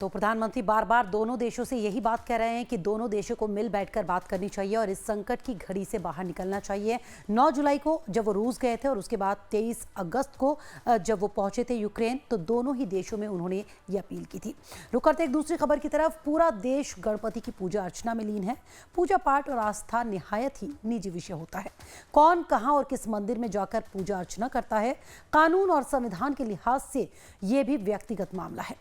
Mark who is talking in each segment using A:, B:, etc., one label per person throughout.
A: तो प्रधानमंत्री बार बार दोनों देशों से यही बात कह रहे हैं कि दोनों देशों को मिल बैठकर बात करनी चाहिए और इस संकट की घड़ी से बाहर निकलना चाहिए। 9 जुलाई को जब वो रूस गए थे और उसके बाद 23 अगस्त को जब वो पहुंचे थे यूक्रेन, तो दोनों ही देशों में उन्होंने ये अपील की थी। रुक करते एक दूसरी खबर की तरफ। पूरा देश गणपति की पूजा अर्चना में लीन है। पूजा पाठ और आस्था निहायत ही निजी विषय होता है। कौन, कहाँ और किस मंदिर में जाकर पूजा अर्चना करता है, कानून और संविधान के लिहाज से ये भी व्यक्तिगत मामला है।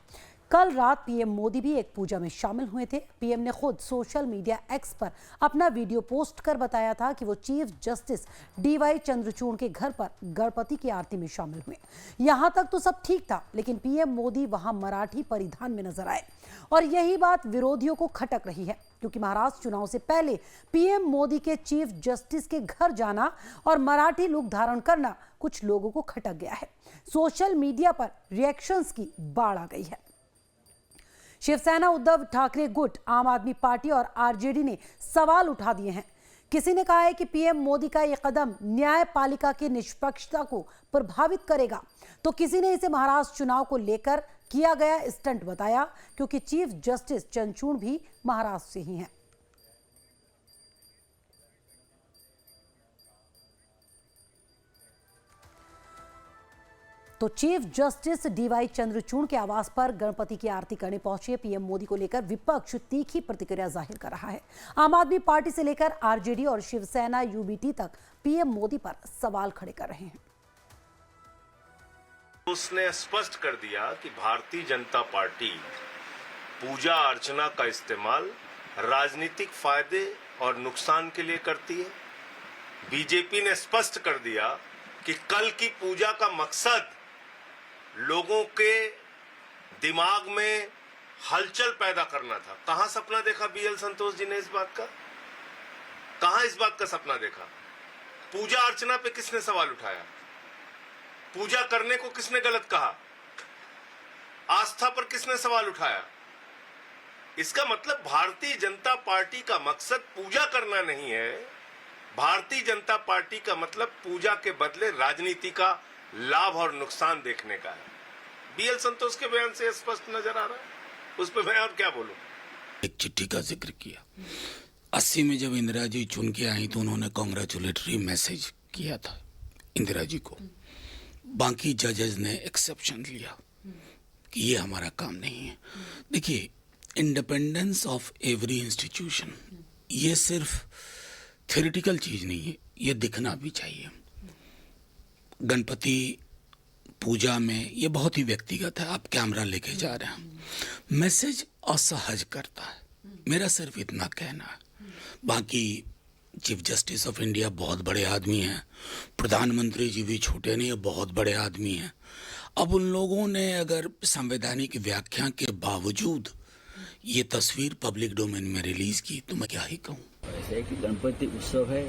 A: कल रात पीएम मोदी भी एक पूजा में शामिल हुए थे। पीएम ने खुद सोशल मीडिया एक्स पर अपना वीडियो पोस्ट कर बताया था कि वो चीफ जस्टिस डीवाई चंद्रचूड़ के घर पर गणपति की आरती में शामिल हुए। यहां तक तो सब ठीक था, लेकिन पीएम मोदी वहां मराठी परिधान में नजर आए और यही बात विरोधियों को खटक रही है, क्योंकि महाराष्ट्र चुनाव से पहले पीएम मोदी के चीफ जस्टिस के घर जाना और मराठी लुक धारण करना कुछ लोगों को खटक गया है। सोशल मीडिया पर रिएक्शंस की बाढ़ आ गई है। शिवसेना, उद्धव ठाकरे गुट, आम आदमी पार्टी और आरजेडी ने सवाल उठा दिए हैं। किसी ने कहा है कि पीएम मोदी का यह कदम न्यायपालिका की निष्पक्षता को प्रभावित करेगा, तो किसी ने इसे महाराष्ट्र चुनाव को लेकर किया गया स्टंट बताया, क्योंकि चीफ जस्टिस चंद्रचूड़ भी महाराष्ट्र से ही हैं। तो चीफ जस्टिस डीवाई चंद्रचूड़ के आवास पर गणपति की आरती करने पहुंचे पीएम मोदी को लेकर विपक्ष तीखी प्रतिक्रिया जाहिर कर रहा है। आम आदमी पार्टी से लेकर आरजेडी और शिवसेना यूबीटी तक पीएम मोदी पर सवाल खड़े कर रहे हैं।
B: उसने स्पष्ट कर दिया कि भारतीय जनता पार्टी पूजा अर्चना का इस्तेमाल राजनीतिक फायदे और नुकसान के लिए करती है। बीजेपी ने स्पष्ट कर दिया कि कल की पूजा का मकसद लोगों के दिमाग में हलचल पैदा करना था। कहां सपना देखा बीएल संतोष जी ने इस बात का? कहां इस बात का सपना देखा? पूजा अर्चना पे किसने सवाल उठाया? पूजा करने को किसने गलत कहा? आस्था पर किसने सवाल उठाया? इसका मतलब भारतीय जनता पार्टी का मकसद पूजा करना नहीं है। भारतीय जनता पार्टी का मतलब पूजा के बदले राजनीति का लाभ और नुकसान देखने का है। बीएल संतोष के बयान से स्पष्ट नजर आ रहा है। उस पर मैं और क्या बोलूं?
C: एक चिट्ठी का जिक्र किया। 80 में जब इंदिरा जी चुन के आई तो उन्होंने कांग्रेचुलेटरी मैसेज किया था इंदिरा जी को। बाकी जजेस ने एक्सेप्शन लिया कि ये हमारा काम नहीं है। देखिए, इंडिपेंडेंस ऑफ एवरी इंस्टीट्यूशन ये सिर्फ थ्योरेटिकल चीज नहीं है, ये दिखना भी चाहिए। गणपति पूजा में ये बहुत ही व्यक्तिगत है। आप कैमरा लेके जा रहे हैं, मैसेज असहज करता है। मेरा सिर्फ इतना कहना है। बाकी चीफ जस्टिस ऑफ इंडिया बहुत बड़े आदमी हैं, प्रधानमंत्री जी भी छोटे नहीं, बहुत बड़े आदमी हैं। अब उन लोगों ने अगर संवैधानिक व्याख्या के बावजूद ये तस्वीर पब्लिक डोमेन में रिलीज की तो मैं क्या ही कहूँ।
D: ऐसे है कि गणपति उत्सव है,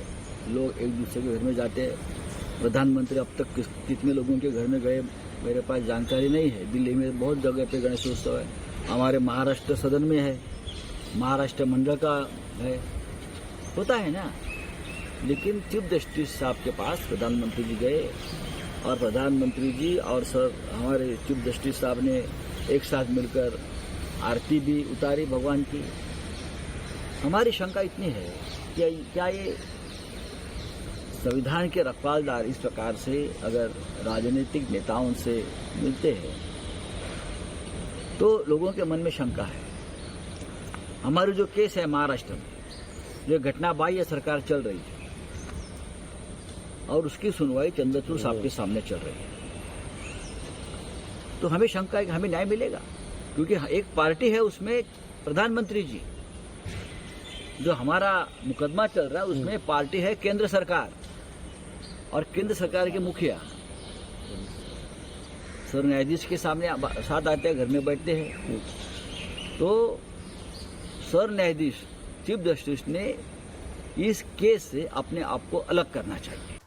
D: लोग एक दूसरे के घर में जाते हैं। प्रधानमंत्री अब तक कितने लोगों के घर में गए मेरे पास जानकारी नहीं है। दिल्ली में बहुत जगह पे गणेश उत्सव है, हमारे महाराष्ट्र सदन में है, महाराष्ट्र मंडल का है, होता है ना। लेकिन चीफ जस्टिस साहब के पास प्रधानमंत्री जी गए और प्रधानमंत्री जी और सर हमारे चीफ जस्टिस साहब ने एक साथ मिलकर आरती भी उतारी भगवान की। हमारी शंका इतनी है कि क्या ये संविधान के रखवालदार इस प्रकार से अगर राजनीतिक नेताओं से मिलते हैं तो लोगों के मन में शंका है। हमारी जो केस है महाराष्ट्र में, जो घटना बाह्य सरकार चल रही है और उसकी सुनवाई चंद्रचूड़ साहब के सामने चल रही है, तो हमें शंका है कि हमें न्याय मिलेगा। क्योंकि एक पार्टी है, उसमें प्रधानमंत्री जी, जो हमारा मुकदमा चल रहा है उसमें पार्टी है केंद्र सरकार और केंद्र सरकार के मुखिया सर न्यायाधीश के सामने साथ आते हैं, घर में बैठते हैं। तो सर न्यायाधीश चीफ जस्टिस ने इस केस से अपने आप को अलग करना चाहिए।